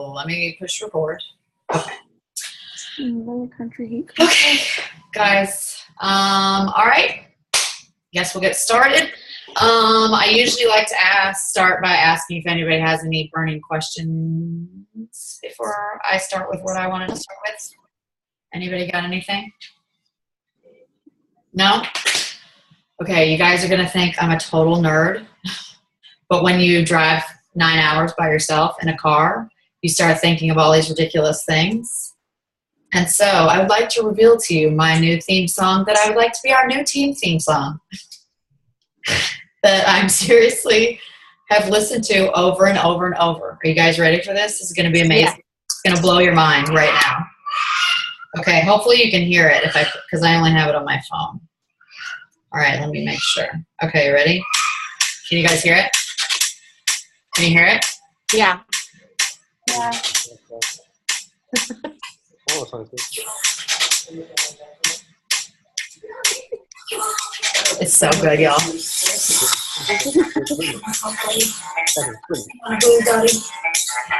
So let me push record. Okay. Country heat. Okay, guys. All right. Guess we'll get started. I usually like to start by asking if anybody has any burning questions before I start with what I wanted to start with. Anybody got anything? No? Okay, you guys are going to think I'm a total nerd. But when you drive 9 hours by yourself in a car, you start thinking of all these ridiculous things. And so I would like to reveal to you my new theme song that I would like to be our new team theme song. That I'm seriously have listened to over and over and over. Are you guys ready for this? This is going to be amazing. Yeah. It's going to blow your mind right now. Okay, hopefully you can hear it because I only have it on my phone. All right, let me make sure. Okay, you ready? Can you guys hear it? Can you hear it? Yeah. Yeah. It's so good, y'all.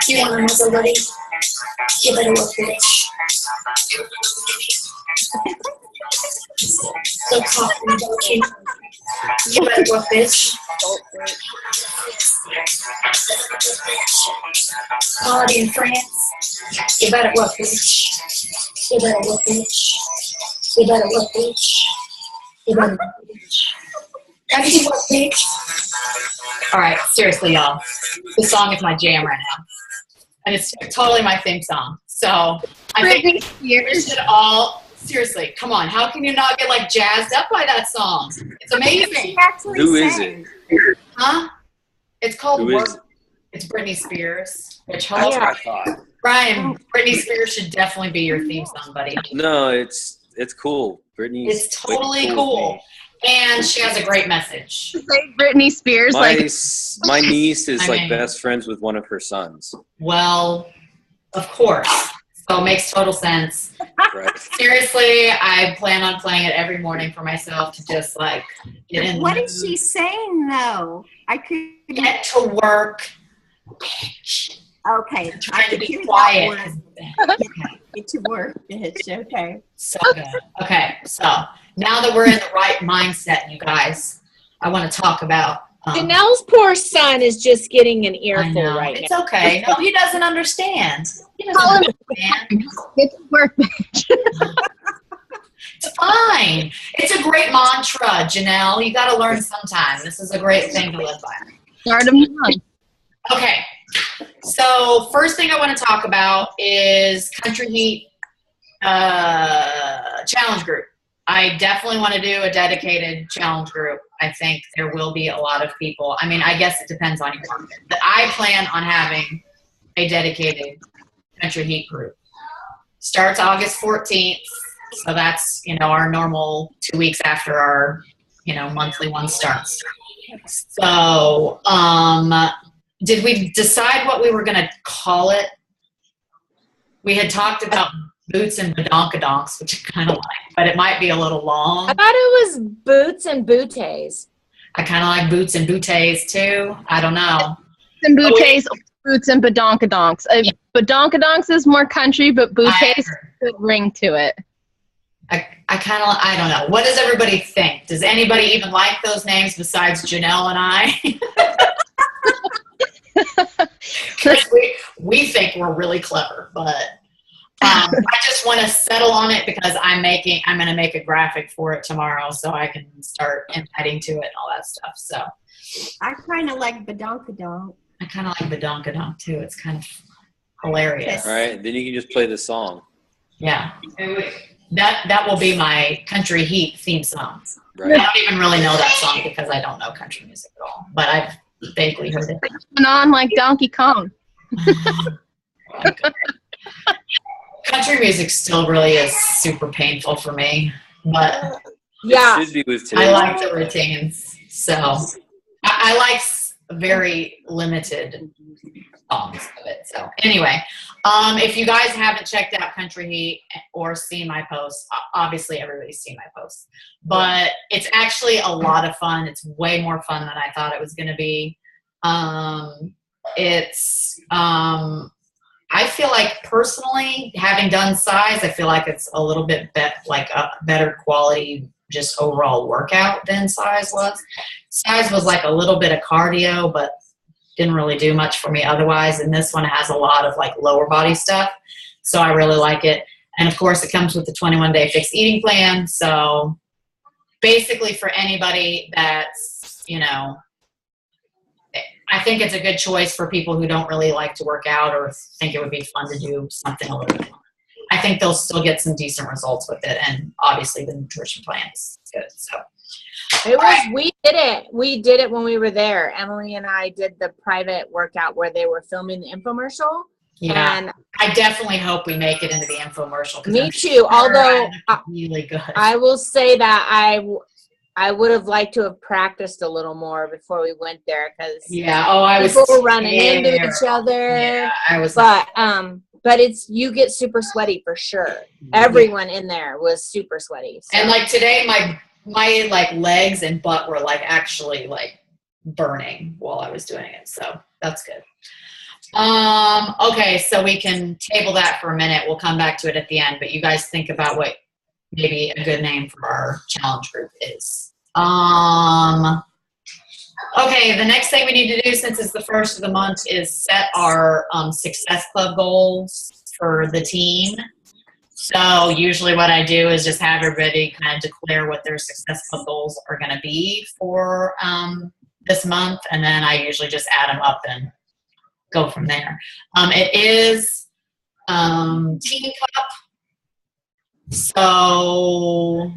You want to know somebody? You better work for it. So coffee, don't you? You better work, bitch. Party in France. You better work, bitch. You better work, bitch. You better work, bitch. You better work, bitch. Have you work, bitch? All right, seriously, y'all. This song is my jam right now. And it's totally my theme song. So I think we should all, seriously, come on. How can you not get like jazzed up by that song? It's amazing. Who is it? Huh? It's called Who Work. is it? It's Britney Spears. Which That's what I thought. Brian, Britney Spears should definitely be your theme song, buddy. No, it's cool. Britney's It's totally cool. And she has a great message. Britney Spears, My niece is best friends with one of her sons. Well, of course. So it makes total sense. Right. Seriously, I plan on playing it every morning for myself to just like get in. What is she saying though? I could get to work. Okay. Trying to be quiet. Get to work, bitch. Okay. So good. Okay, so now that we're in the right mindset, you guys, I want to talk about Janelle's poor son is just getting an earful right now. It's okay. No, he doesn't understand. He doesn't understand. Get to work, bitch. It's fine. It's a great mantra, Janelle. You got to learn sometime. This is a great thing to live by. Start them young. Okay. So first thing I want to talk about is Country Heat challenge group. I definitely want to do a dedicated challenge group. I think there will be a lot of people. I mean, I guess it depends on your market. But I plan on having a dedicated Country Heat group. Starts August 14th. So that's, our normal 2 weeks after our, monthly one starts. So, did we decide what we were going to call it? We had talked about Boots and Badonkadonks, which I kind of like, but it might be a little long. I thought it was Boots and Booties. I kind of like Boots and Booties too. I don't know. Boots and Badonkadonks. Badonkadonks is more country, but Booties has a good ring to it. I don't know. What does everybody think? Does anybody even like those names besides Janelle and I? Because we think we're really clever, but I just want to settle on it because I'm going to make a graphic for it tomorrow so I can start adding to it and all that stuff. So I kind of like Badonkadonk. I kind of like Badonkadonk too. It's kind of hilarious. All right, then you can just play the song. Yeah. That will be my Country Heat theme song. Right. I don't even really know that song because I don't know country music at all, but I've vaguely heard it. Going on like Donkey Kong. Country music still really is super painful for me, but yeah, it should be with I like the routines. So I like very limited songs of it. So anyway, if you guys haven't checked out Country Heat or seen my posts, obviously everybody's seen my posts, but it's actually a lot of fun. It's way more fun than I thought it was going to be. I I feel like personally, having done size, I feel like it's a little bit like a better quality, just overall workout than size was. Size was like a little bit of cardio, but didn't really do much for me otherwise. And this one has a lot of like lower body stuff. So I really like it. And of course it comes with the 21-day fixed eating plan. So basically for anybody that's, you know, I think it's a good choice for people who don't really like to work out or think it would be fun to do something a little bit fun. I think they'll still get some decent results with it. And obviously the nutrition plan is good. So we did it when we were there. Emily and I did the private workout where they were filming the infomercial. Yeah, and I definitely hope we make it into the infomercial. Me too. Although really good. I will say that I would have liked to have practiced a little more before we went there because people were running into each other. Yeah, I was. But you get super sweaty for sure. Everyone in there was super sweaty. So. And like today, my like legs and butt were like actually like burning while I was doing it. So that's good. Okay, so we can table that for a minute. We'll come back to it at the end, but you guys think about what maybe a good name for our challenge group is. Okay, the next thing we need to do since it's the first of the month is set our Success Club goals for the team. So usually what I do is just have everybody kind of declare what their Success Club goals are going to be for this month, and then I usually just add them up and go from there. It is Team Cup. So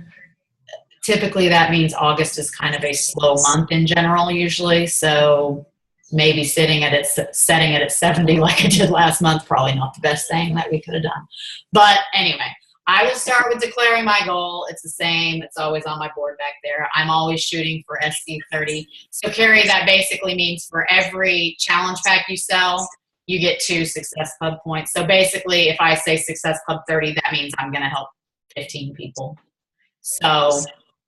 typically that means August is kind of a slow month in general usually. So maybe setting it at 70 like I did last month, probably not the best thing that we could have done. But anyway, I will start with declaring my goal. It's the same. It's always on my board back there. I'm always shooting for SC30. So Carrie, that basically means for every challenge pack you sell, you get 2 Success Club points. So basically, if I say Success Club 30, that means I'm going to help 15 people. So,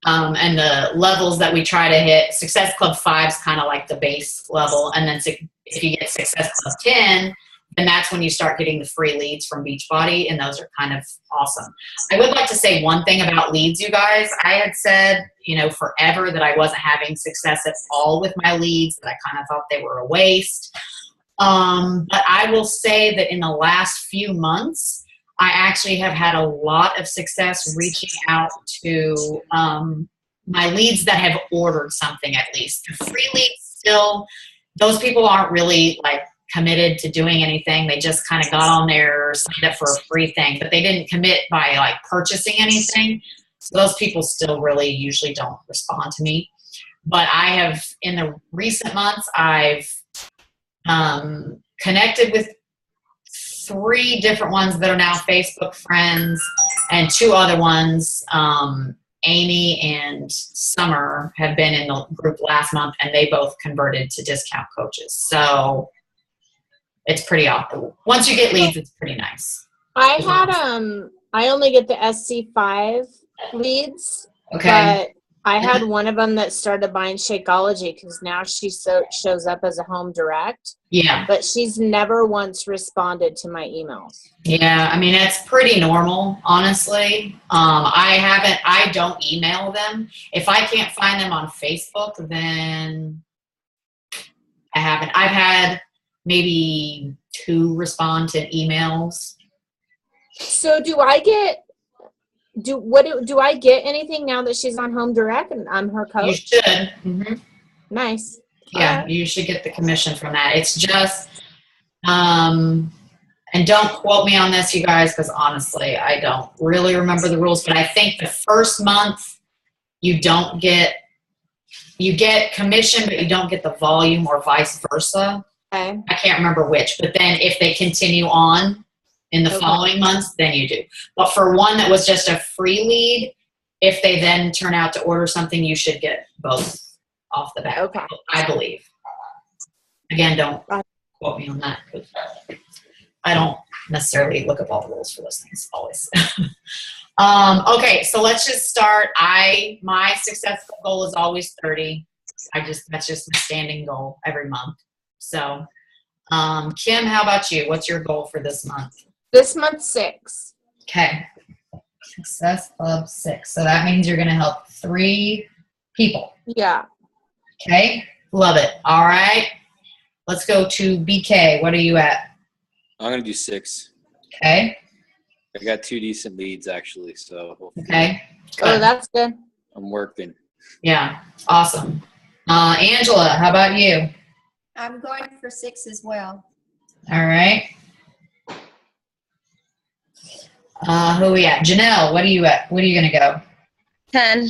and the levels that we try to hit, Success Club 5 is kind of like the base level. And then if you get Success Club 10, then that's when you start getting the free leads from Beachbody, and those are kind of awesome. I would like to say one thing about leads, you guys. I had said, you know, forever that I wasn't having success at all with my leads, that I kind of thought they were a waste. But I will say that in the last few months, I actually have had a lot of success reaching out to my leads that have ordered something at least. The free leads still, those people aren't really like committed to doing anything. They just kind of got on there, signed up for a free thing, but they didn't commit by like purchasing anything. So those people still really usually don't respond to me. But I have, in the recent months, I've connected with 3 different ones that are now Facebook friends, and 2 other ones, Amy and Summer, have been in the group last month, and they both converted to discount coaches. So it's pretty awesome. Once you get leads, it's pretty nice. I only get the SC5 leads. Okay. But I had one of them that started buying Shakeology because now she shows up as a home direct. Yeah. But she's never once responded to my emails. Yeah, I mean, it's pretty normal, honestly. I don't email them. If I can't find them on Facebook, then I haven't. I've had maybe 2 respond to emails. So do I get anything now that she's on home direct and I'm her coach? You should. Mm-hmm. Nice. Yeah, you should get the commission from that. It's just, and don't quote me on this, you guys, because honestly, I don't really remember the rules, but I think the first month you get commission, but you don't get the volume, or vice versa. Okay. I can't remember which, but then if they continue on in the following months, then you do. But for one that was just a free lead, if they then turn out to order something, you should get both off the bat. Okay. I believe. Again, don't quote me on that, because I don't necessarily look up all the rules for those things always. Okay, so let's just start. My success goal is always 30. That's just my standing goal every month. So Kim, how about you? What's your goal for this month? This month, 6. Okay. Success Club 6. So that means you're going to help 3 people. Yeah. Okay. Love it. All right. Let's go to BK. What are you at? I'm going to do 6. Okay. I got 2 decent leads, actually, so hopefully Okay. Good. Oh, that's good. I'm working. Yeah. Awesome. Angela, how about you? I'm going for 6 as well. All right. Who are we at? Janelle, what are you at? What are you going to go? 10.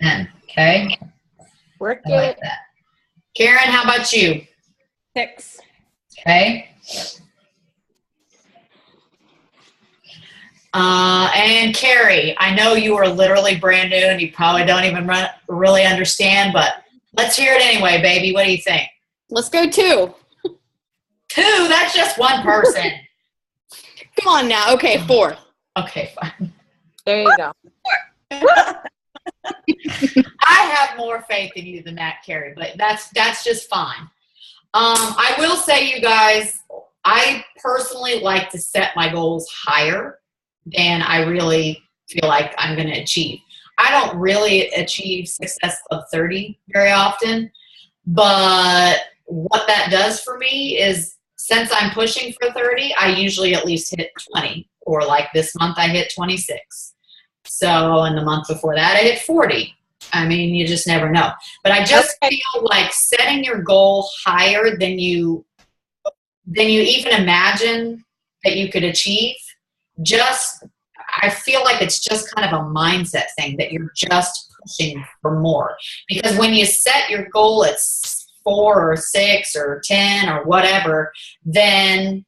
10. Okay. Work I like it. that. Karen, how about you? 6. Okay. And Carrie, I know you are literally brand new and you probably don't even really understand, but let's hear it anyway, baby. What do you think? Let's go 2. 2? That's just one person. Come on now. Okay, 4. Okay, fine. There you go. I have more faith in you than that, Carrie, but that's just fine. I will say, you guys, I personally like to set my goals higher than I really feel like I'm going to achieve. I don't really achieve Success Club 30 very often, but what that does for me is since I'm pushing for 30, I usually at least hit 20, or like this month I hit 26. So, and the month before that I hit 40. I mean, you just never know. But I just feel like setting your goal higher than you even imagine that you could achieve, I feel like it's just kind of a mindset thing that you're just pushing for more. Because when you set your goal at 4 or 6 or 10 or whatever, then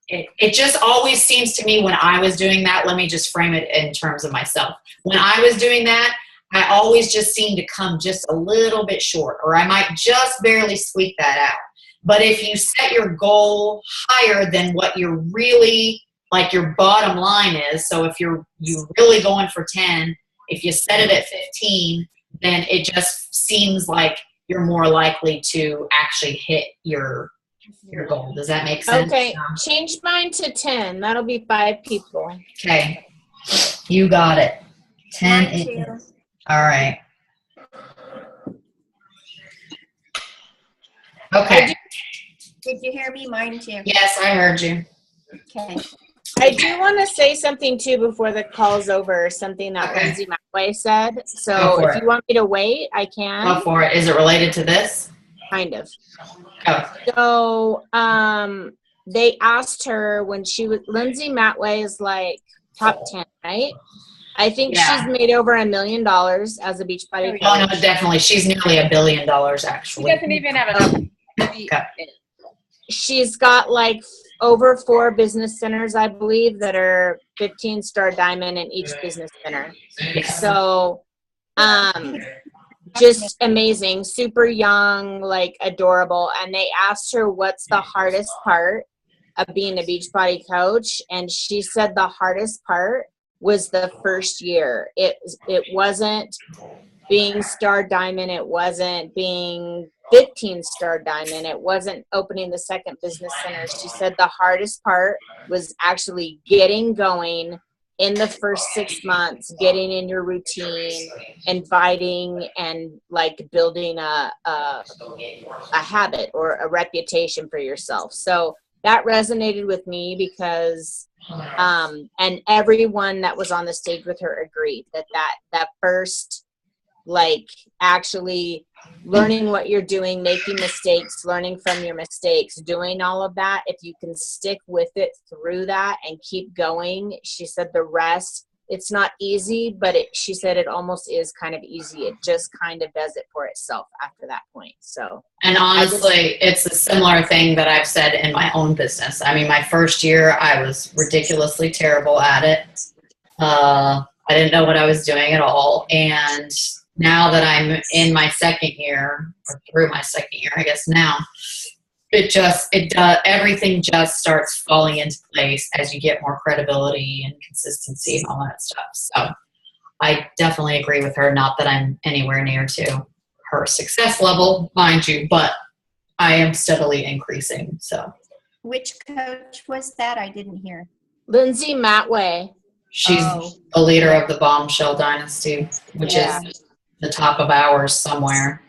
it just always seems to me when I was doing that, let me just frame it in terms of myself. When I was doing that, I always just seemed to come just a little bit short, or I might just barely squeak that out. But if you set your goal higher than what you're really, like your bottom line is, so if you're really going for 10, if you set it at 15, then it just seems like you're more likely to actually hit your goal. Does that make sense? Okay, change mine to 10. That'll be 5 people. Okay, you got it. 10 Mine is, too. all right. Okay. Did you hear me? Mine too. Yes, I heard you. Okay. I do want to say something too before the call's over, something that Okay. Lindsay McWay said. Go So for if it. you want me to wait, I can. Go for it. Is it related to this? Kind of. Go. So they asked her when she was, Lindsay Matway is like top 10, right? I think Yeah. she's made over $1 million as a Beachbody Oh, no, coach. definitely. She's nearly $1 billion, She actually. doesn't even have enough. She's got like over 4 business centers, I believe, that are 15-star diamond in each business center. Yes. So, just amazing, super young, like adorable. And they asked her what's the hardest part of being a Beachbody coach, and she said the hardest part was the first year. It wasn't being star diamond, it wasn't being 15-star diamond, it wasn't opening the second business center. She said the hardest part was actually getting going in the first 6 months, getting in your routine, inviting, and like building a habit or a reputation for yourself. So that resonated with me because and everyone that was on the stage with her agreed that first, like, actually learning what you're doing, making mistakes, learning from your mistakes, doing all of that, if you can stick with it through that and keep going, she said the rest, it's not easy, but she said it almost is kind of easy. It just kind of does it for itself after that point. So, and honestly, it's a similar thing that I've said in my own business. I mean, my first year, I was ridiculously terrible at it. I didn't know what I was doing at all. And now that I'm in my second year, or through my second year, I guess now, everything just starts falling into place as you get more credibility and consistency and all that stuff. So I definitely agree with her. Not that I'm anywhere near to her success level, mind you, but I am steadily increasing. So Which coach was that? I didn't hear. Lindsay Matway. she's Oh. the leader of the Bombshell Dynasty, which Yeah. is the top of ours somewhere.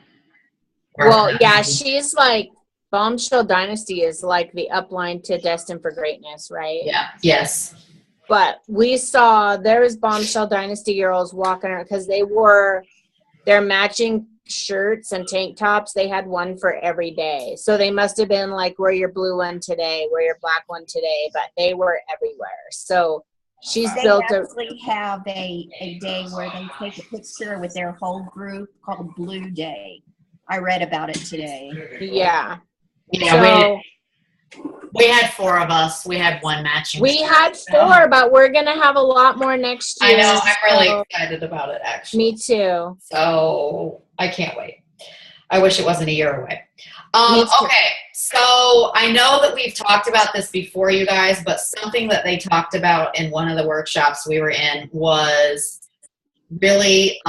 Well, yeah, she's like Bombshell Dynasty is like the upline to Destined for Greatness, right? Yeah. Yes. But we saw there was Bombshell Dynasty girls walking around because they wore their matching shirts and tank tops. They had one for every day. So they must have been like, wear your blue one today, wear your black one today, but they were everywhere. So she's They built a, actually have a day where they take a picture with their whole group called Blue Day. I read about it today. yeah. Yeah. So We had 4 of us. We had one matching. we shirt, had so- 4, but we're going to have a lot more next year. I know. I'm really so- excited about it, actually. Me too. So I can't wait. I wish it wasn't a year away. Me too. Okay, so I know that we've talked about this before, you guys, but something that they talked about in one of the workshops we were in was really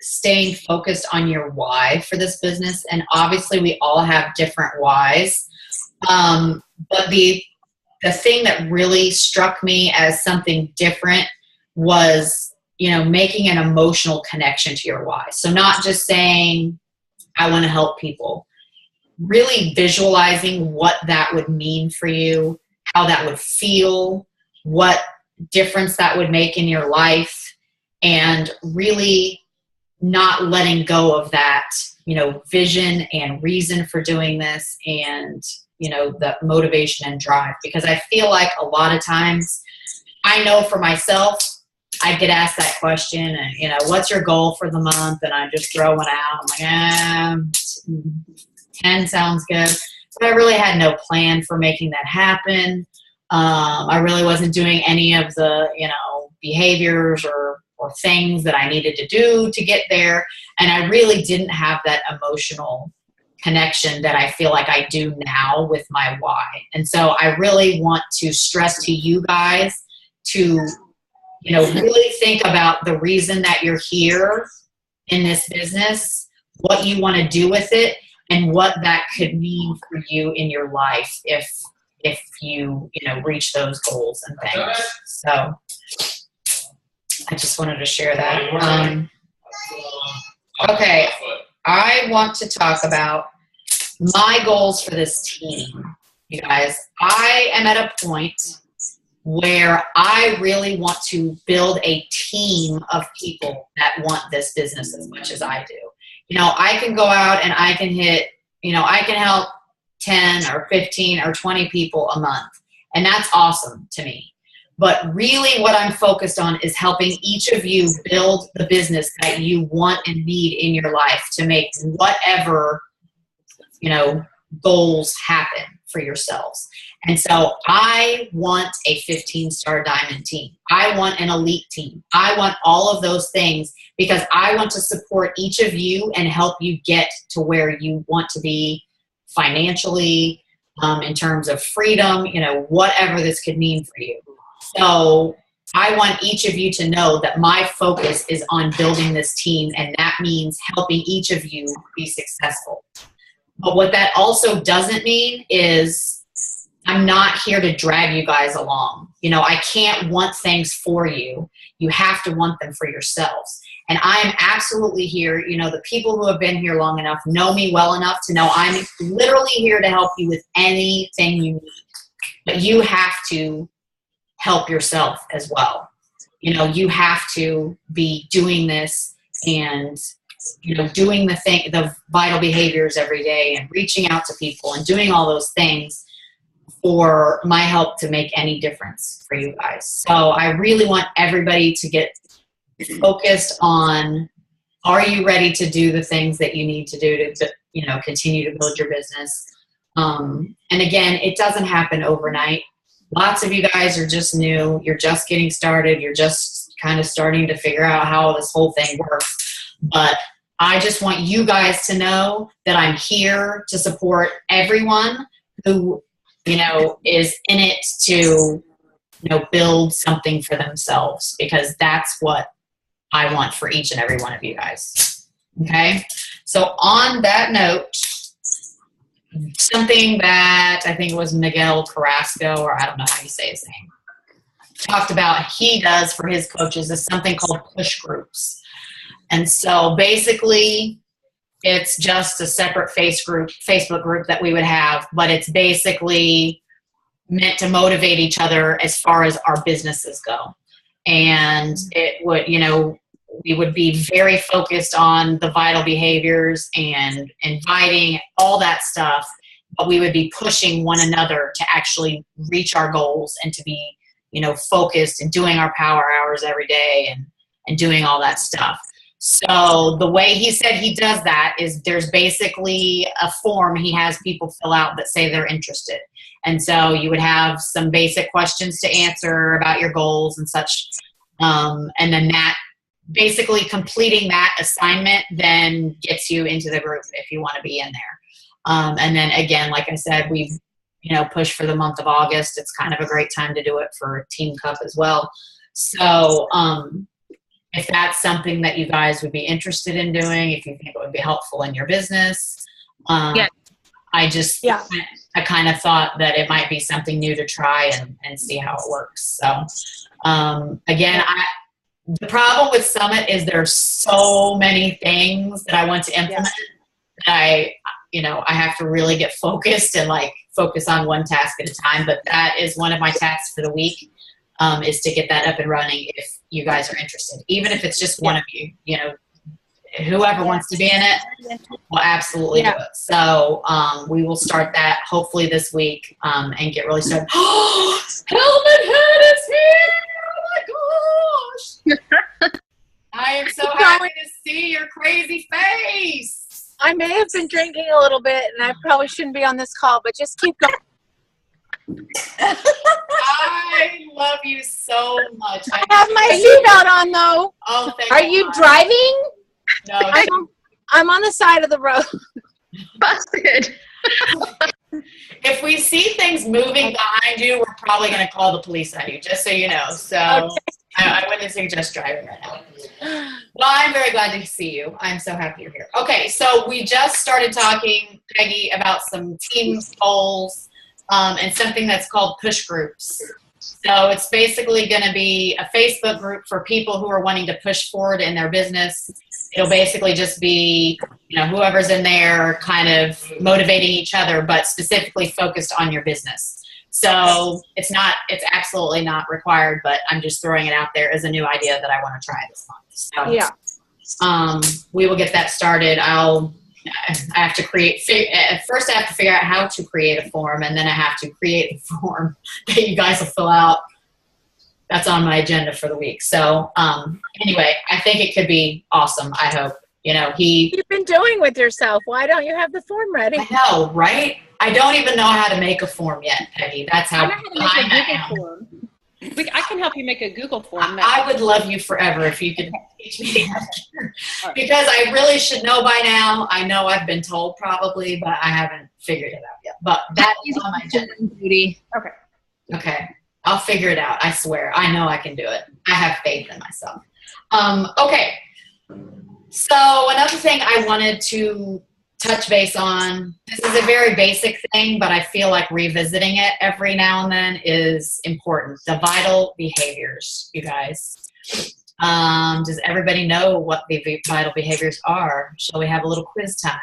staying focused on your why for this business. And obviously we all have different whys. But the thing that really struck me as something different was, you know, making an emotional connection to your why. So not just saying, I want to help people, really visualizing what that would mean for you, how that would feel, what difference that would make in your life, and really not letting go of that, you know, vision and reason for doing this, and, you know, the motivation and drive. Because I feel like a lot of times, I know for myself, I get asked that question, and, you know, what's your goal for the month? And I just throw one out. I'm like, 10 sounds good. But I really had no plan for making that happen. I really wasn't doing any of the, you know, behaviors or things that I needed to do to get there. And I really didn't have that emotional connection that I feel like I do now with my why. And so I really want to stress to you guys to, you know, really think about the reason that you're here in this business, what you want to do with it, and what that could mean for you in your life if you know, reach those goals and things. So I just wanted to share that. Okay, I want to talk about my goals for this team, you guys. I am at a point where I really want to build a team of people that want this business as much as I do. You know, I can go out and I can hit, you know, I can help 10 or 15 or 20 people a month. And that's awesome to me. But really what I'm focused on is helping each of you build the business that you want and need in your life to make whatever, you know, goals happen for yourselves. And so I want a 15-star diamond team. I want an elite team. I want all of those things because I want to support each of you and help you get to where you want to be financially, in terms of freedom, you know, whatever this could mean for you. So I want each of you to know that my focus is on building this team, and that means helping each of you be successful. But what that also doesn't mean is I'm not here to drag you guys along. You know, I can't want things for you. You have to want them for yourselves. And I am absolutely here. You know, the people who have been here long enough know me well enough to know I'm literally here to help you with anything you need. But you have to help yourself as well. You know, you have to be doing this and, you know, doing the vital behaviors every day and reaching out to people and doing all those things for my help to make any difference for you guys. So I really want everybody to get focused on, are you ready to do the things that you need to do to, you know, continue to build your business? And again, it doesn't happen overnight. Lots of you guys are just new. You're just getting started. You're just kind of starting to figure out how this whole thing works. But I just want you guys to know that I'm here to support everyone who, you know, is in it to, you know, build something for themselves, because that's what I want for each and every one of you guys. Okay? So on that note, something that I think it was Miguel Carrasco, or I don't know how you say his name, talked about he does for his coaches is something called push groups. And so basically it's just a separate Facebook group that we would have, but it's basically meant to motivate each other as far as our businesses go. And it would, we would be very focused on the vital behaviors and inviting all that stuff, but we would be pushing one another to actually reach our goals and to be, focused and doing our power hours every day and doing all that stuff. So the way he said he does that is there's basically a form he has people fill out that say they're interested. And so you would have some basic questions to answer about your goals and such. And then that basically completing that assignment then gets you into the group if you want to be in there. And then again, like I said, we've, pushed for the month of August. It's kind of a great time to do it for Team Cup as well. So, if that's something that you guys would be interested in doing, if you think it would be helpful in your business, I kind of thought that it might be something new to try and see how it works. So, again, the problem with Summit is there's so many things that I want to implement that I have to really get focused and focus on one task at a time. But that is one of my tasks for the week. Is to get that up and running if you guys are interested. Even if it's just one of you, whoever wants to be in it, will absolutely do it. So we will start that hopefully this week and get really started. Oh, Helmet Head is here! Oh my gosh! I am so happy to see your crazy face. I may have been drinking a little bit, and I probably shouldn't be on this call, but just keep going. I love you so much. I have my seatbelt on, though. Oh, thank Are you driving? No. I'm on the side of the road. Busted. If we see things moving behind you, we're probably going to call the police on you, just so you know. So I wouldn't suggest driving right now. Well, I'm very glad to see you. I'm so happy you're here. Okay, so we just started talking, Peggy, about some team goals. And something that's called push groups. So it's basically going to be a Facebook group for people who are wanting to push forward in their business. It'll basically just be, whoever's in there kind of motivating each other, but specifically focused on your business. So it's absolutely not required, but I'm just throwing it out there as a new idea that I want to try this month. So we will get that started. I have to first I have to figure out how to create a form, and then I have to create a form that you guys will fill out. That's on my agenda for the week. So anyway, I think it could be awesome. I hope. You've been doing with yourself. Why don't you have the form ready? I know, right? I don't even know how to make a form yet, Peggy. That's how behind I am. Form. I can help you make a Google form. I would love you forever if you could teach me because I really should know by now. I know I've been told probably, but I haven't figured it out yet. But that is on my agenda. Okay. I'll figure it out. I swear. I know I can do it. I have faith in myself. Okay. So another thing I wanted to touch base on, this is a very basic thing, but I feel like revisiting it every now and then is important. The vital behaviors, you guys. Does everybody know what the vital behaviors are? Shall we have a little quiz time?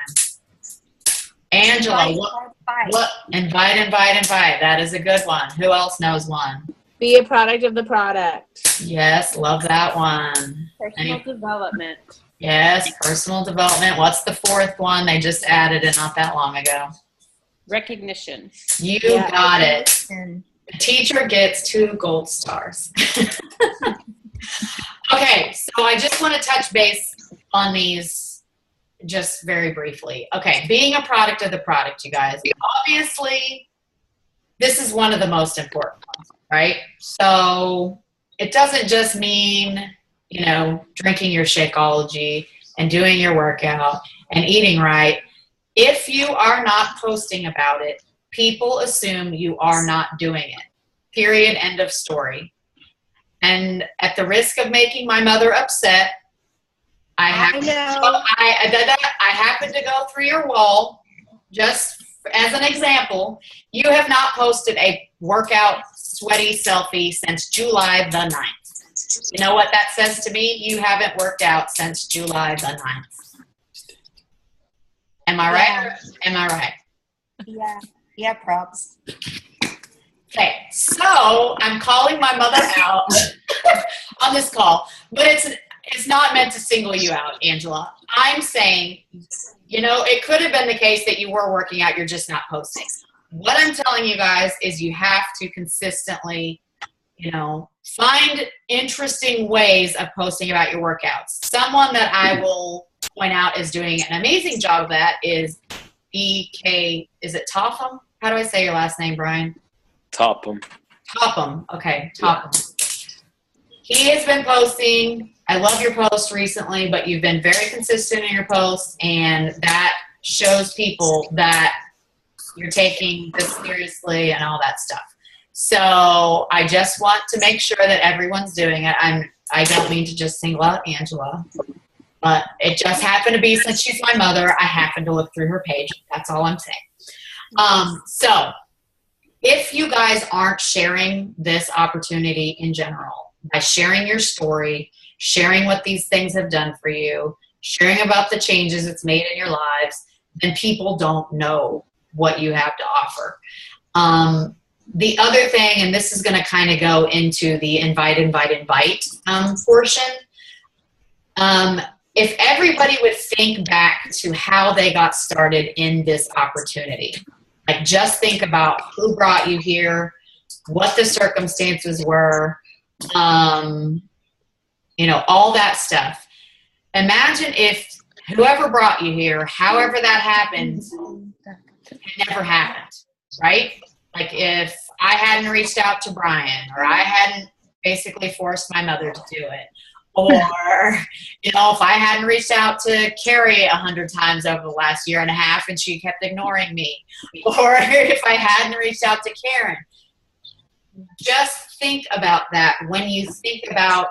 Angela, what? Invite. That is a good one. Who else knows one? Be a product of the product. Yes, love that one. Personal development. Yes, personal development. What's the fourth one? They just added it not that long ago. Recognition. You got it. The teacher gets 2 gold stars. Okay, so I just want to touch base on these just very briefly. Okay, being a product of the product, you guys. Obviously, this is one of the most important ones, right? So it doesn't just mean, drinking your Shakeology and doing your workout and eating right. If you are not posting about it, people assume you are not doing it. Period. End of story. And at the risk of making my mother upset, I happened to go through your wall just as an example, you have not posted a workout sweaty selfie since July the 9th. You know what that says to me? You haven't worked out since July the 9th. Am I right? Am I right? Yeah. Yeah, props. Okay, so I'm calling my mother out on this call, but it's not meant to single you out, Angela. I'm saying, you know, it could have been the case that you were working out, you're just not posting. What I'm telling you guys is you have to consistently, you know, find interesting ways of posting about your workouts. Someone that I will point out is doing an amazing job of that is BK, is it Topham? How do I say your last name, Brian? Topham. Topham. Okay, Topham. He has been posting. I love your posts recently, but you've been very consistent in your posts, and that shows people that you're taking this seriously and all that stuff. So I just want to make sure that everyone's doing it. I don't mean to just single out Angela, but it just happened to be, since she's my mother, I happened to look through her page. That's all I'm saying. So if you guys aren't sharing this opportunity in general, by sharing your story, sharing what these things have done for you, sharing about the changes it's made in your lives, then people don't know what you have to offer. The other thing, and this is going to kind of go into the invite portion. If everybody would think back to how they got started in this opportunity, like just think about who brought you here, what the circumstances were, you know, all that stuff. Imagine if whoever brought you here, however that happened, it never happened, right? Like if I hadn't reached out to Brian, or I hadn't basically forced my mother to do it, or, you know, if I hadn't reached out to Carrie 100 times over the last year and a half and she kept ignoring me, or if I hadn't reached out to Karen. Just think about that when you think about,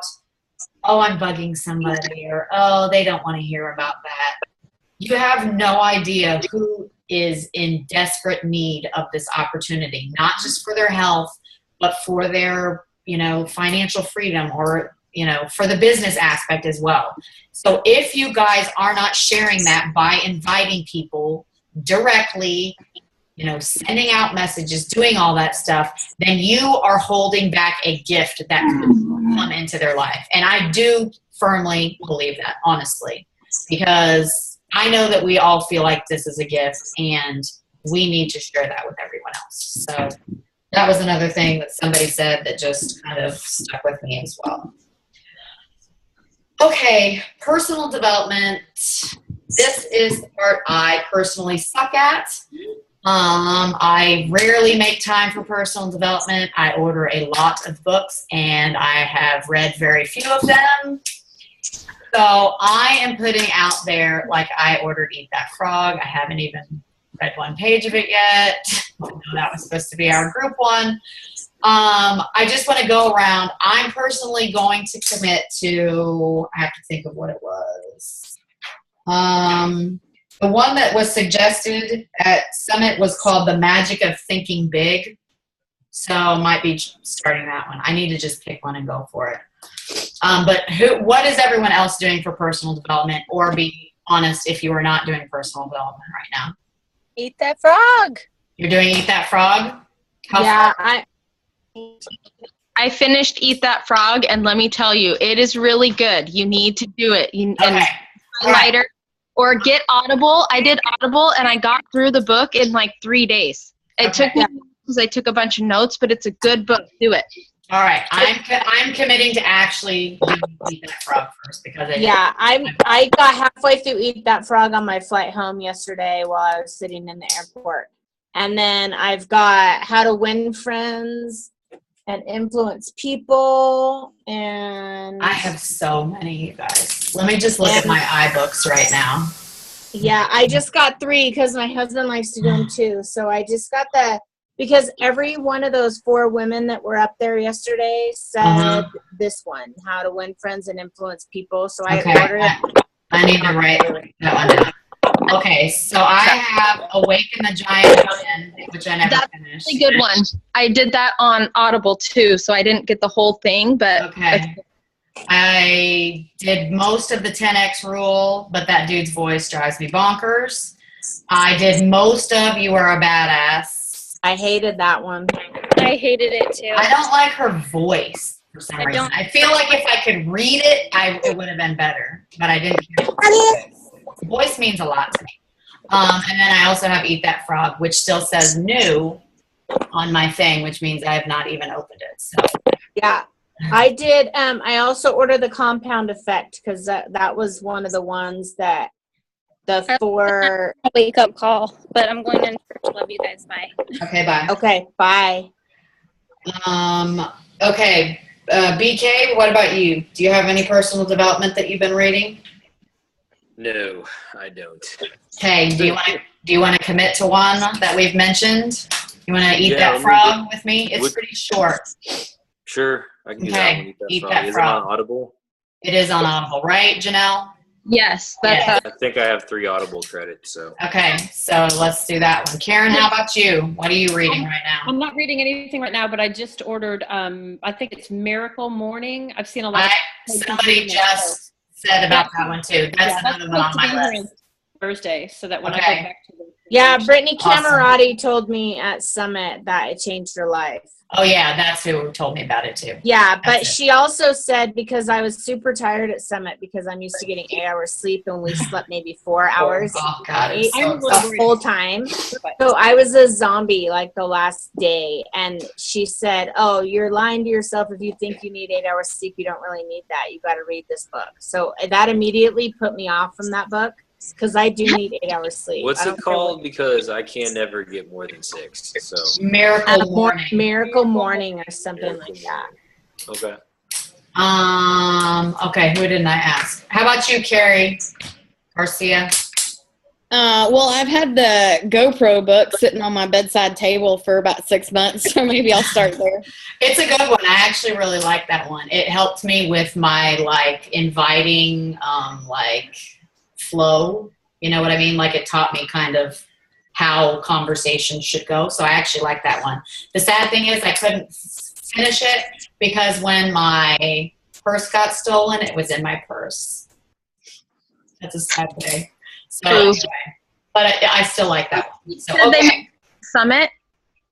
oh, I'm bugging somebody, or, oh, they don't want to hear about that. You have no idea who is in desperate need of this opportunity, not just for their health, but for their, you know, financial freedom, or, you know, for the business aspect as well. So if you guys are not sharing that by inviting people directly, you know, sending out messages, doing all that stuff, then you are holding back a gift that could come into their life. And I do firmly believe that, honestly, because I know that we all feel like this is a gift and we need to share that with everyone else. So that was another thing that somebody said that just kind of stuck with me as well. Okay, personal development. This is the part I personally suck at. I rarely make time for personal development. I order a lot of books and I have read very few of them. So I am putting out there, like I ordered Eat That Frog. I haven't even read one page of it yet. I know that was supposed to be our group one. I just want to go around. I'm personally going to commit to, I have to think of what it was. The one that was suggested at Summit was called The Magic of Thinking Big. So might be starting that one. I need to just pick one and go for it. But what is everyone else doing for personal development? Or be honest if you are not doing personal development right now. Eat that frog. You're doing Eat That Frog? Yeah, I finished Eat That Frog, and let me tell you, it is really good. You need to do it. Okay. Lighter. Or get Audible. I did Audible, and I got through the book in like 3 days. It took me because I took a bunch of notes, but it's a good book. Do it. All right. I'm committing to actually Eat That Frog first because I got halfway through Eat That Frog on my flight home yesterday while I was sitting in the airport. And then I've got How to Win Friends and Influence People, and I have so many, you guys. Let me just look at my iBooks right now. Yeah, I just got 3 because my husband likes to do them too. So I just got because every one of those 4 women that were up there yesterday said this one, How to Win Friends and Influence People. So I ordered it. I need to write that one down. Okay, so I have Awaken the Giant again, which I never That's finished. a good one. I did that on Audible too, so I didn't get the whole thing, but Okay. I did most of the 10X rule, but that dude's voice drives me bonkers. I did most of You Are a Badass. I hated that one. I hated it too. I don't like her voice for some I reason. don't- I feel like if I could read it, it would have been better, but I didn't hear it. Voice means a lot to me. And then I also have Eat That Frog, which still says new on my thing, which means I have not even opened it. So Yeah. I did. I also ordered the Compound Effect because that was one of the ones that the 4. Wake up call, but I'm going in. Love you guys. Bye. okay, bye. Okay. Bye. Okay, BK, what about you? Do you have any personal development that you've been reading? No, I don't. Okay, do you want to commit to one that we've mentioned? You want to Eat Yeah, That let me Frog with me? It's What- pretty short. Sure, I can do Okay, that one. Eat Frog. That Is it on Frog. Audible? It is on Audible, right, Janelle? yes, that's Yeah. I think I have 3 Audible credits, so. Okay, so let's do that one. Karen, how about you? What are you reading right now? I'm not reading anything right now, but I just ordered, I think it's Miracle Morning. I've seen a lot Somebody just said about that one too. That's another one on supposed to be my here list. Thursday, so that when I Okay. go back to the Yeah. Brittany Awesome. Camerati told me at Summit that it changed her life. Oh yeah, that's who told me about it too. Yeah, but That's it. she also said because I was super tired at Summit because I'm used to getting 8 hours sleep and we slept maybe 4 hours Oh God, it's so I'm a little tough. the whole time. So I was a zombie like the last day, and she said, "Oh, you're lying to yourself if you think you need 8 hours sleep. You don't really need that. You got to read this book." So that immediately put me off from that book because I do need 8 hours sleep. What's I it don't care called? Because I can never get more than 6. So, Miracle Morning. Miracle Morning or something like that. okay. Okay, who didn't I ask? How about you, Carrie Garcia? Well, I've had the GoPro book sitting on my bedside table for about 6 months, so maybe I'll start there. It's a good one. I actually really like that one. It helped me with my inviting flow. You know what I mean? Like it taught me kind of how conversations should go. So I actually like that one. The sad thing is I couldn't finish it because when my purse got stolen, it was in my purse. That's a sad day. So anyway, but I still like that one. So Said they okay. Summit.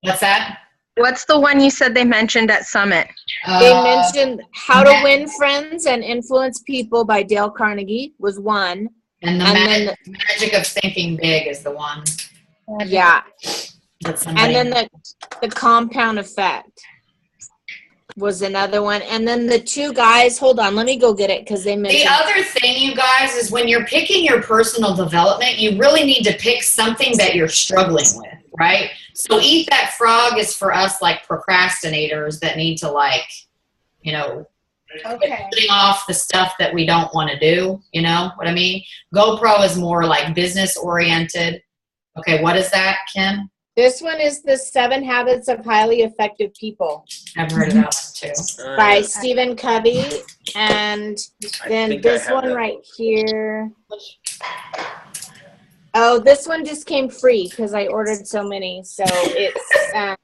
What's that? What's the one you said they mentioned at Summit? They mentioned How to Win Friends and Influence People by Dale Carnegie was one. and the and then magic of thinking big is the one. Yeah. That somebody, And then the Compound Effect was another one. And then the 2 guys, hold on, let me go get it because they the mentioned. other thing, you guys, is when you're picking your personal development, you really need to pick something that you're struggling with, right? So Eat That Frog is for us procrastinators that need to Okay. putting off the stuff that we don't want to do. You know what I mean? GoPro is more business oriented. Okay, what is that, Kim? This one is The 7 Habits of Highly Effective People I've heard of that one too. by Stephen Covey. And I then think I this have one that. right here. Oh, this one just came free because I ordered so many. So it's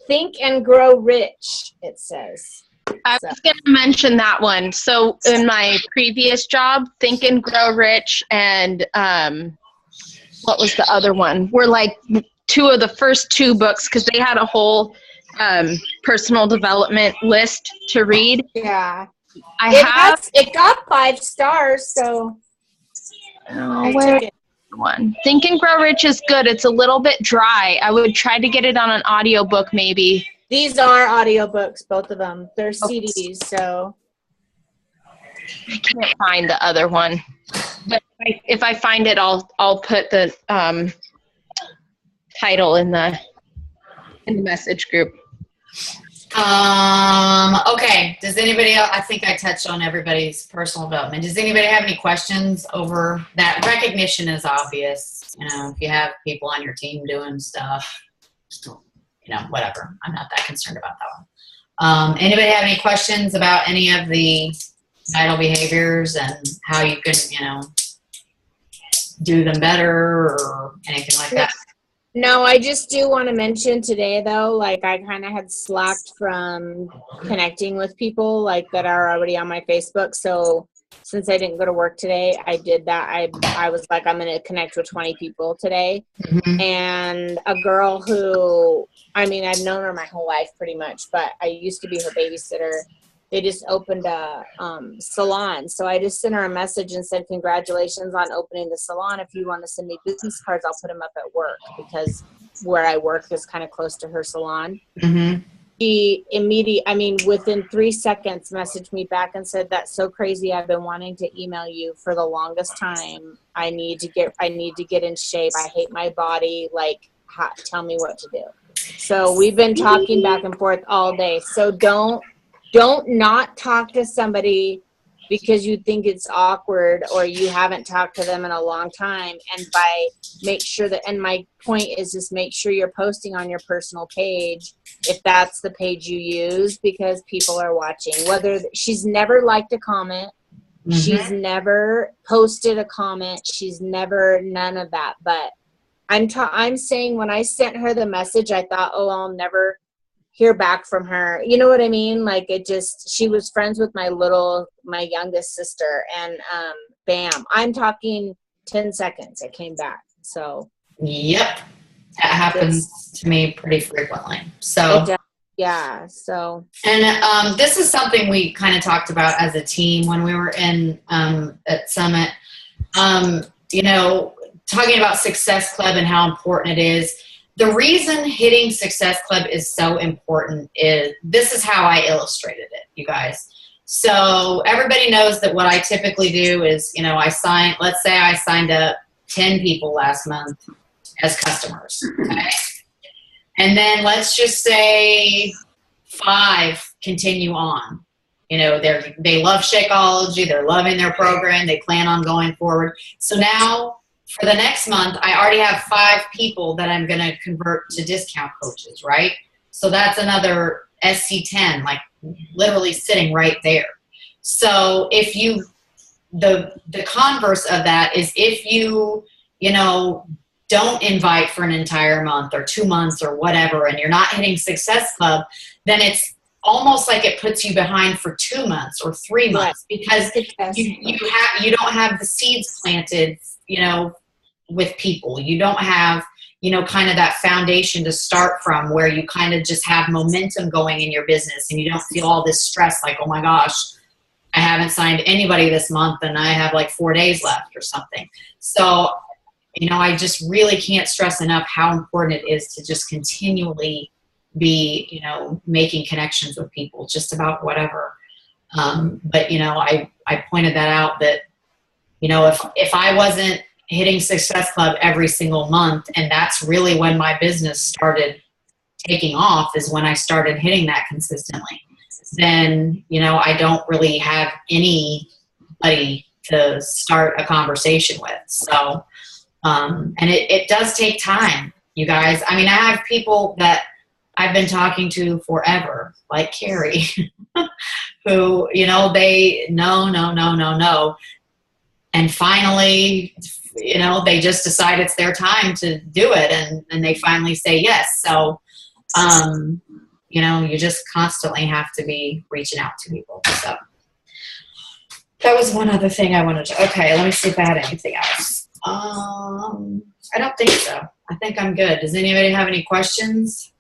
Think and Grow Rich, it says. I was going to mention that one. So in my previous job, Think and Grow Rich and what was the other one? Were 2 of the first 2 books because they had a whole personal development list to read. Yeah. It It got 5 stars, so I where took it. one. Think and Grow Rich is good. It's a little bit dry. I would try to get it on an audiobook maybe. These are audiobooks, both of them. They're CDs, so. I can't find the other one. But if I find it, I'll put the title in the message group. Okay. Does anybody else, I think I touched on everybody's personal development. Does anybody have any questions over that? Recognition is obvious. If you have people on your team doing stuff, whatever. I'm not that concerned about that one. Anybody have any questions about any of the vital behaviors and how you can, do them better or anything like that? No, I just do want to mention today, though, like I kind of had slacked from connecting with people like that are already on my Facebook. So since I didn't go to work today, I did that. I was like, I'm going to connect with 20 people today. Mm-hmm. And a girl who, I mean, I've known her my whole life pretty much, but I used to be her babysitter. They just opened a salon. So I just sent her a message and said, congratulations on opening the salon. If you want to send me business cards, I'll put them up at work because where I work is kind of close to her salon. Mm-hmm. She within 3 seconds messaged me back and said, that's so crazy. I've been wanting to email you for the longest time. I need to get in shape. I hate my body. Like, tell me what to do. So we've been talking back and forth all day. So don't not talk to somebody because you think it's awkward or you haven't talked to them in a long time. And and my point is just make sure you're posting on your personal page if that's the page you use because people are watching. Whether she's never liked a comment, Mm-hmm. she's never posted a comment, she's never none of that. But I'm saying when I sent her the message, I thought, oh, I'll never hear back from her. You know what I mean? Like she was friends with my youngest sister and bam, I'm talking 10 seconds. It came back. So. Yep. That happens to me pretty frequently. So. Yeah. So. And this is something we kind of talked about as a team when we were at Summit. Talking about Success Club and how important it is. The reason hitting Success Club is so important is this is how I illustrated it, you guys. So everybody knows that what I typically do is, let's say I signed up 10 people last month as customers. Okay? And then let's just say 5 continue on. They love Shakeology. They're loving their program. They plan on going forward. So now, for the next month, I already have 5 people that I'm going to convert to discount coaches, right? So that's another SC10, like literally sitting right there. So if the converse of that is if you don't invite for an entire month or 2 months or whatever, and you're not hitting Success Club, then it's almost like it puts you behind for 2 months or 3 months because you don't have the seeds planted, with people. You don't have, kind of that foundation to start from where you kind of just have momentum going in your business and you don't feel all this stress like, oh my gosh, I haven't signed anybody this month and I have like 4 days left or something. So, I just really can't stress enough how important it is to just continually be, making connections with people just about whatever. But, I pointed that out that, if I wasn't hitting Success Club every single month, and that's really when my business started taking off is when I started hitting that consistently, then, I don't really have anybody to start a conversation with. So, and it does take time, you guys. I mean, I have people that I've been talking to forever, like Carrie, who, they no. And finally, they just decide it's their time to do it. And they finally say yes. So, you just constantly have to be reaching out to people. So that was one other thing I wanted to, okay, let me see if I had anything else. I don't think so. I think I'm good. Does anybody have any questions?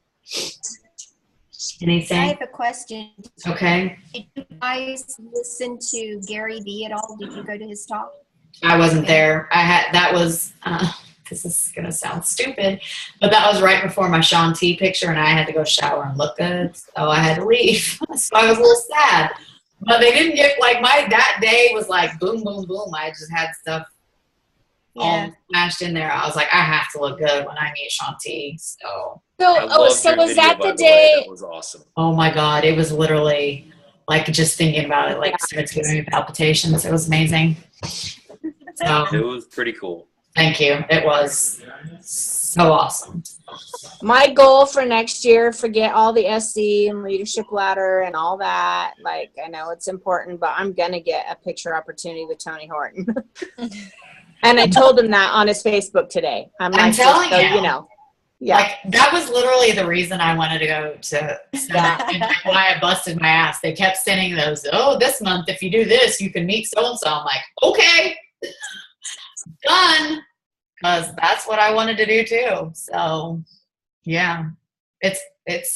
Anything? I have a question. Okay. Did you guys listen to Gary Vee at all? Did you go to his talk? I wasn't there. This is going to sound stupid, but that was right before my Shaun T picture and I had to go shower and look good. So I had to leave. So I was a little sad, but they didn't get that day was like boom, boom, boom. I just had stuff all smashed in there. I was like, I have to look good when I meet Shaun T. So was that the day? That was awesome. Oh my God. It was literally just thinking about it, starts giving me palpitations. It was amazing. So, it was pretty cool. Thank you. It was so awesome. My goal for next year, forget all the SC and leadership ladder and all that. I know it's important, but I'm going to get a picture opportunity with Tony Horton. And I told him that on his Facebook today. I'm I'm like, telling so, you. you know. Yeah. Like, that was literally the reason I wanted to go to Yeah. and why I busted my ass. They kept sending those, oh, this month, if you do this, you can meet so-and-so. I'm like, okay, done. Because that's what I wanted to do too. So, yeah, it's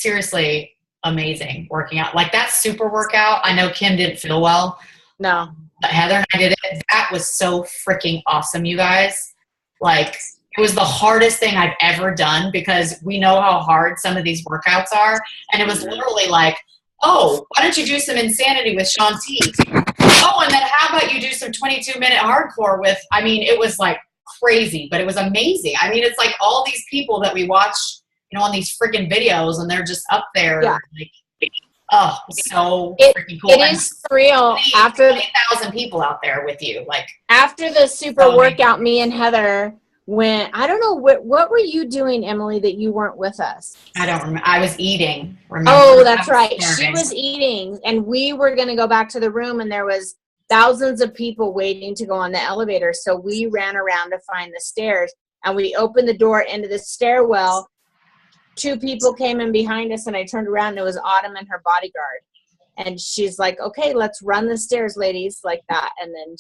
seriously amazing working out. Like that super workout, I know Kim didn't feel well. No. But Heather and I did it. That was so freaking awesome, you guys. Like, it was the hardest thing I've ever done because we know how hard some of these workouts are. And it was literally like, oh, why don't you do some Insanity with Shaun T? Oh, and then how about you do some 22-minute hardcore with, I mean, it was like crazy, but it was amazing. I mean, it's like all these people that we watch, you know, on these freaking videos and they're just up there. Yeah. Like, oh, so It- freaking cool. It is surreal. After 20,000 people out there with you. Like, after the super Oh, workout, me and Heather went, I don't know, what were you doing, Emily, that you weren't with us? I don't remember. I was eating. Remember? Oh, that's I was right. She starving. was eating, and we were going to go back to the room, and there was thousands of people waiting to go on the elevator. So we ran around to find the stairs, and we opened the door into the stairwell. 2 people came in behind us, and I turned around, and it was Autumn and her bodyguard. And she's like, okay, let's run the stairs, ladies, like that. And then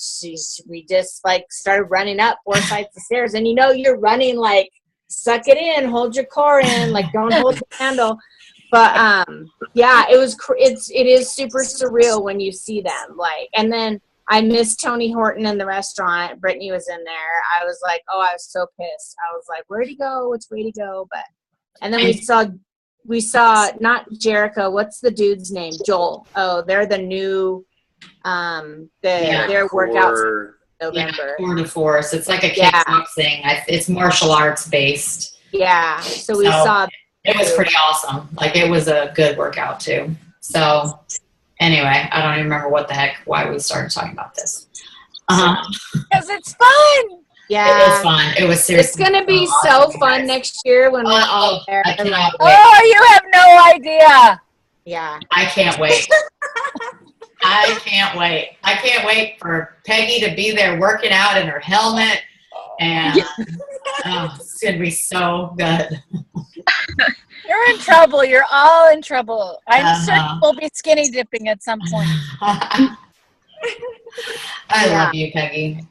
we just like started running up 4 flights of stairs. And you know, you're running like, suck it in, hold your core in, like don't hold the handle. But yeah, it is super surreal when you see them. Like, and then I missed Tony Horton in the restaurant. Brittany was in there. I was like, oh, I was so pissed. I was like, where'd he go? Which way to go? But, and then we saw not Jericho. What's the dude's name? Joel. Oh, they're the new, their workouts in November. Tour de Force. It's like a Yeah. kickboxing. It's martial arts based. Yeah. So we So, saw. It was pretty awesome. Like, it was a good workout too. So anyway, I don't even remember why we started talking about this. Because it's fun. Yeah. It was fun. It was seriously. It's gonna be awesome, so you fun guys. next year when we're all there. I cannot wait. Oh, you have no idea. Yeah. I can't wait. I can't wait. I can't wait for Peggy to be there working out in her helmet. And it's going to be so good. You're in trouble. You're all in trouble. I'm Uh-huh. certain we'll be skinny dipping at some point. I love you, Peggy.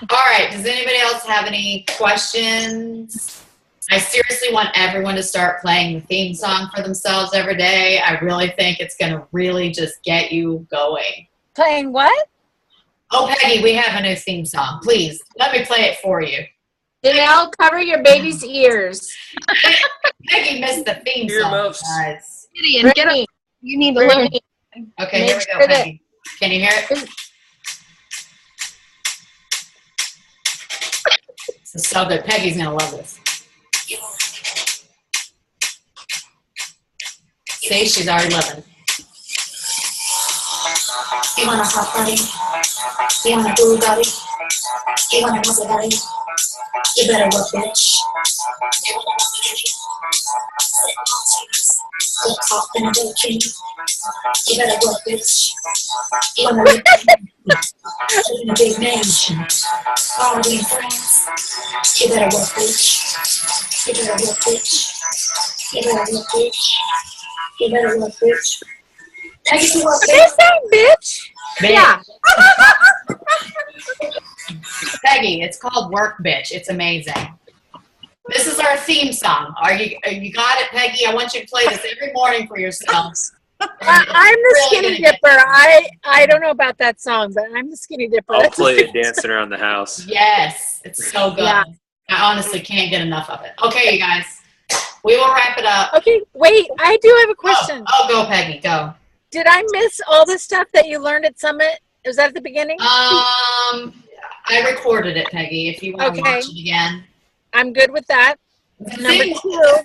All right. Does anybody else have any questions? I seriously want everyone to start playing the theme song for themselves every day. I really think it's going to really just get you going. Playing what? Oh, Peggy, we have a new theme song. Please, let me play it for you. Janelle, cover your baby's ears. Peggy missed the theme song, Earmuffs. guys. Gideon, get up. You need to learn. Brittany, Okay, Make here we go, sure that- Peggy. Can you hear it? This is so good. Peggy's going to love this. See, she's already loving it. You want a hot body? You want a booty body? You want a muscle body? You better work, bitch. Get caught in a bikini. You better work, bitch. You want to live in a big mansion. Party in France. You better work, bitch. You better work, bitch. You better work, bitch. You better work, bitch. Peggy, you work, Did bitch. they say bitch? Yeah. Peggy, it's called Work Bitch. It's amazing. This is our theme song. You got it, Peggy? I want you to play this every morning for yourself. I'm the Really skinny gonna get- dipper. I don't know about that song, but I'm the skinny dipper. I'll play it dancing around the house. Yes, it's so good. Yeah. I honestly can't get enough of it. Okay, you guys, we will wrap it up. Okay, wait. I do have a question. Oh, go, Peggy, go. Did I miss all the stuff that you learned at Summit? Was that at the beginning? I recorded it, Peggy. If you want to Okay. watch it again. I'm good with that. Number See? 2,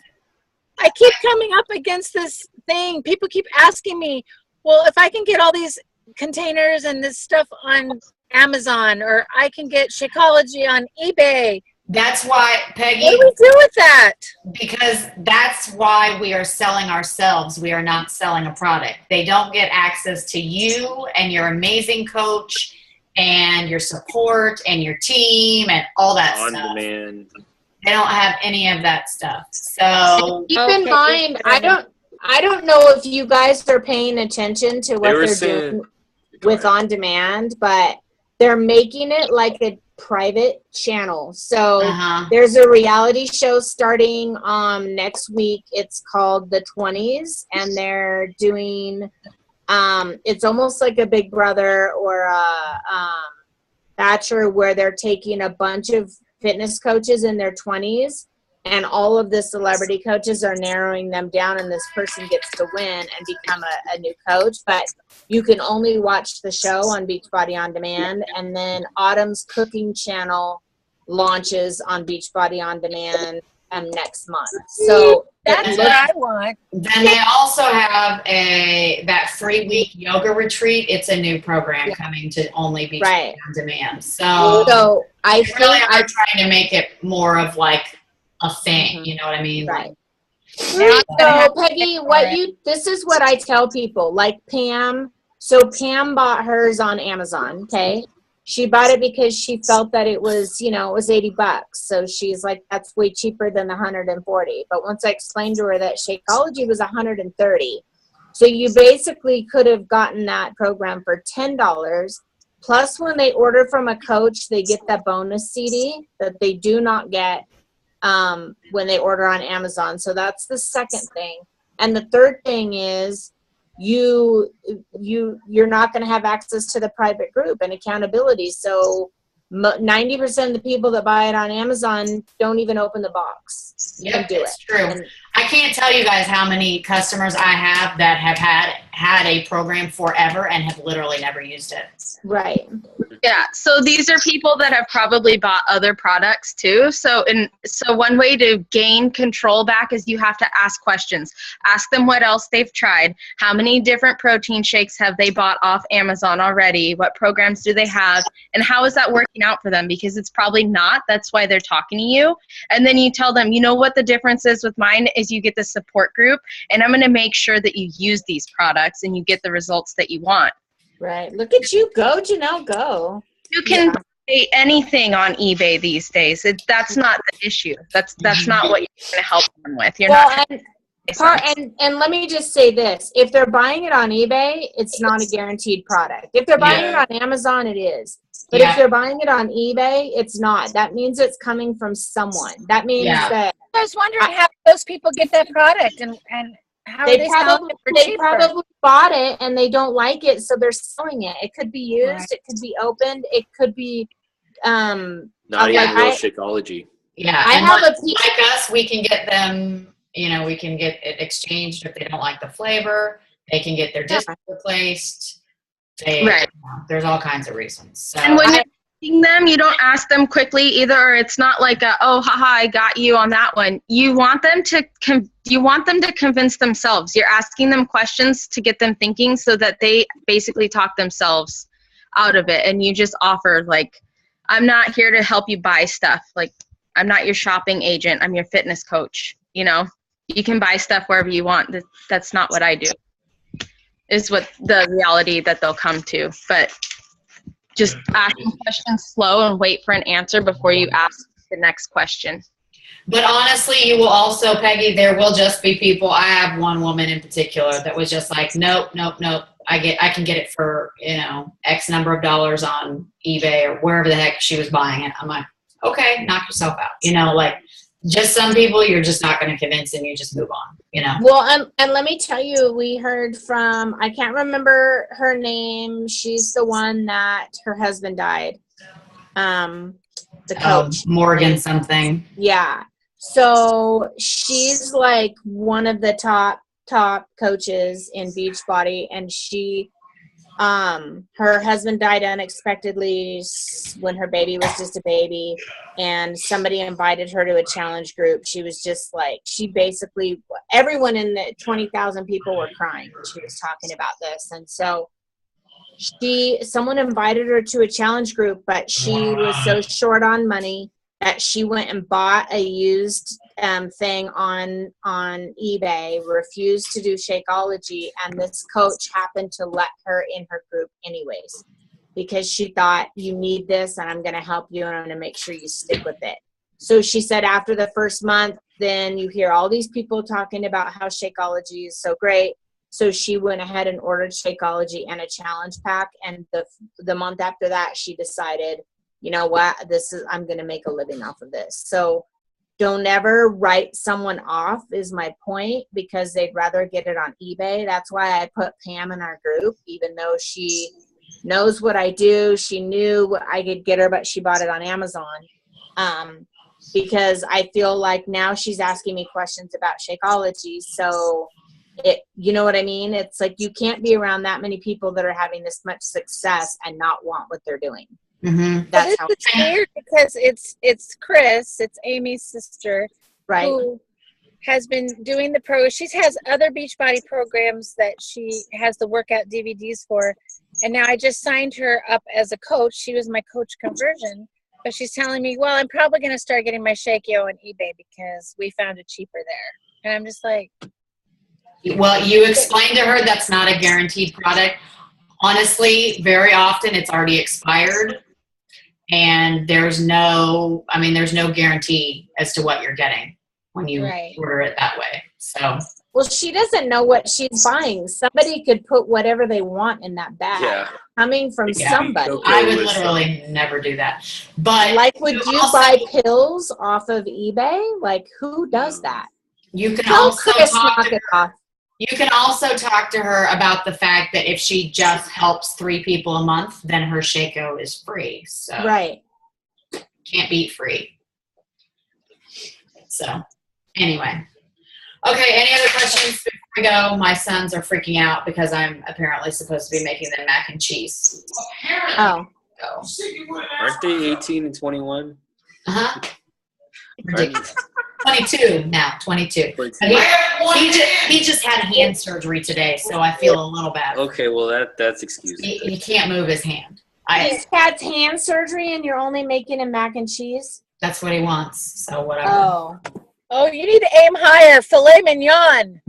I keep coming up against this thing. People keep asking me, well, if I can get all these containers and this stuff on Amazon, or I can get Shakeology on eBay, That's why, Peggy. what do we do with that? Because that's why we are selling ourselves. We are not selling a product. They don't get access to you and your amazing coach and your support and your team and all that On stuff. demand. They don't have any of that stuff. So Keep in mind, I don't know if you guys are paying attention to what they're doing with on demand, but they're making it like a private channel. So there's a reality show starting next week. It's called The 20s, and they're doing it's almost like a Big Brother or a Bachelor, where they're taking a bunch of fitness coaches in their 20s, and all of the celebrity coaches are narrowing them down, and this person gets to win and become a new coach. But you can only watch the show on Beachbody On Demand, and then Autumn's cooking channel launches on Beachbody On Demand next month. So that's what I want. Then they also have that 3-week yoga retreat. It's a new program coming to only Beachbody On Demand. So I really are trying to make it more of like a thing. You know what I mean? Right. So Peggy, this is what I tell people, like Pam. So Pam bought hers on Amazon. Okay. She bought it because she felt that it was, it was $80. So she's like, that's way cheaper than the 140. But once I explained to her that Shakeology was 130, so you basically could have gotten that program for $10. Plus, when they order from a coach, they get that bonus CD that they do not get when they order on Amazon. So that's the second thing. And the third thing is you're not going to have access to the private group and accountability. So 90% of the people that buy it on Amazon don't even open the box. Yep, it's true. And I can't tell you guys how many customers I have that have had a program forever and have literally never used it. Right. Yeah. So these are people that have probably bought other products too. So one way to gain control back is you have to ask questions. Ask them what else they've tried. How many different protein shakes have they bought off Amazon already? What programs do they have? And how is that working out for them? Because it's probably not. That's why they're talking to you. And then you tell them, you know what the difference is with mine is you get the support group, and I'm going to make sure that you use these products and you get the results that you want. Right. Look at you go, Janelle, go. You can buy anything on eBay these days. That's not the issue. That's not what you're going to help them with. You're not. And let me just say this. If they're buying it on eBay, it's not a guaranteed product. If they're buying it on Amazon, it is. But if they're buying it on eBay, it's not. That means it's coming from someone. That means that. I was wondering how those people get that product and how they probably bought it and they don't like it, so they're selling it. It could be used. It could be opened. It could be not even real Shakeology. Yeah, I have a piece. Like us, we can get them. We can get it exchanged if they don't like the flavor. They can get their disc replaced. There's all kinds of reasons. So and when you're asking them, you don't ask them quickly either. Or it's not like oh, haha, I got you on that one. You want them to convince themselves. You're asking them questions to get them thinking, so that they basically talk themselves out of it. And you just offer like, I'm not here to help you buy stuff. Like, I'm not your shopping agent. I'm your fitness coach. You can buy stuff wherever you want. That's not what I do. Is what the reality that they'll come to. But just asking questions slow and wait for an answer before you ask the next question. But honestly, you will also, Peggy, there will just be people. I have one woman in particular that was just like, nope. I can get it for, X number of dollars on eBay or wherever the heck she was buying it. I'm like, okay, knock yourself out. Like just some people you're just not going to convince and you just move on, Well, and let me tell you, we heard from, I can't remember her name. She's the one that her husband died. The coach. Morgan something. Yeah. So she's like one of the top coaches in Beachbody, and she her husband died unexpectedly when her baby was just a baby, and somebody invited her to a challenge group. She was just like, everyone in the 20,000 people were crying when she was talking about this. And so someone invited her to a challenge group, but she was so short on money that she went and bought a used thing on eBay, refused to do Shakeology, and this coach happened to let her in her group anyways, because she thought you need this and I'm going to help you and I'm going to make sure you stick with it. So she said after the first month, then you hear all these people talking about how Shakeology is so great. So she went ahead and ordered Shakeology and a challenge pack. And the month after that, she decided, you know what, I'm going to make a living off of this. So don't ever write someone off is my point, because they'd rather get it on eBay. That's why I put Pam in our group, even though she knows what I do. She knew I could get her, but she bought it on Amazon. Because I feel like now she's asking me questions about Shakeology. So you know what I mean? It's like you can't be around that many people that are having this much success and not want what they're doing. Mm-hmm. That's how it's weird, because it's Chris, it's Amy's sister, right, who has been doing the she has other Beachbody programs that she has the workout DVDs for, and now I just signed her up as a coach. She was my coach conversion, but she's telling me, well, I'm probably going to start getting my Shake-Yo on eBay because we found it cheaper there. And I'm just like, well, you explained to her that's not a guaranteed product. Honestly, very often it's already expired. And there's no guarantee as to what you're getting when you order it that way. So, well, she doesn't know what she's buying. Somebody could put whatever they want in that bag, coming from somebody. I would literally never do that. But like, would you buy pills off of eBay? Like, who does that? You can Tell also Chris talk knock to it off. You can also talk to her about the fact that if she just helps 3 people a month, then her Shake-Yo is free. So right. Can't beat free. So anyway. Okay, any other questions before we go? My sons are freaking out because I'm apparently supposed to be making them mac and cheese. Oh. Aren't they 18 and 21? Uh-huh. Ridiculous. 22 now, 22. He just had hand surgery today, so I feel a little bad. Okay, well that's excusable. He can't move his hand. He's had hand surgery and you're only making him mac and cheese? That's what he wants, so whatever. Oh, you need to aim higher. Filet mignon.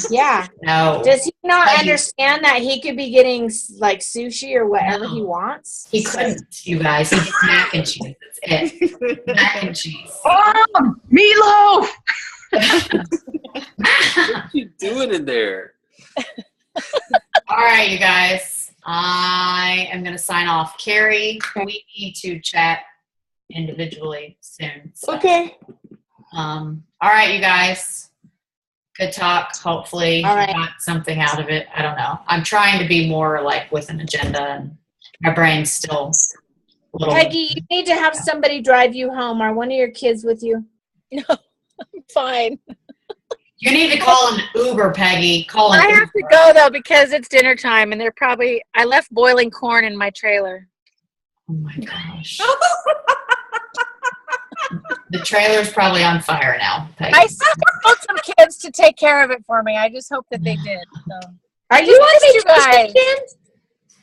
Yeah. No. Does he not understand that he could be getting like sushi or whatever he wants? He couldn't, you guys. He gets mac and cheese. That's it. Mac and cheese. Meatloaf! What are you doing in there? All right, you guys. I am going to sign off. Carrie, we need to chat individually soon. So. Okay. All right, you guys. Good talk. Hopefully you got something out of it. I don't know. I'm trying to be more like with an agenda, and my brain's still a little. Peggy, you need to have somebody drive you home. Are one of your kids with you? No, I'm fine. You need to call an Uber, Peggy. Call an I Uber. have to go though because it's dinner time, and I left boiling corn in my trailer. Oh my gosh. The trailer's probably on fire now, Peggy. I told some kids to take care of it for me. I just hope that they did. So. Are you on vacation again?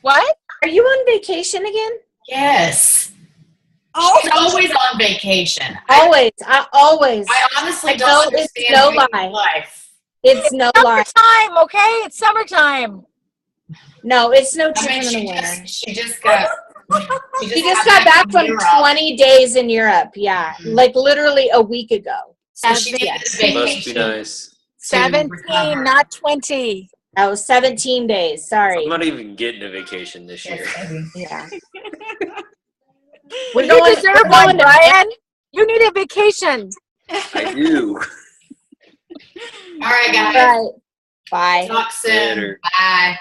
What? Are you on vacation again? Yes. She's always on vacation. Always. I honestly I don't know understand it's no your lie. life. It's no lie. Summertime, okay? It's summertime. No, it's no I time mean, in the she winter. just got She just got back from Europe. 20 days in Europe. Yeah, like literally a week ago. So she did Yes. the Must be vacation. nice. 17, not 20. That was 17 days. Sorry. I'm not even getting a vacation this year. Yeah. You deserve one, Brian. You need a vacation. I do. All right, guys. Right. Bye. Talk soon. Later. Bye.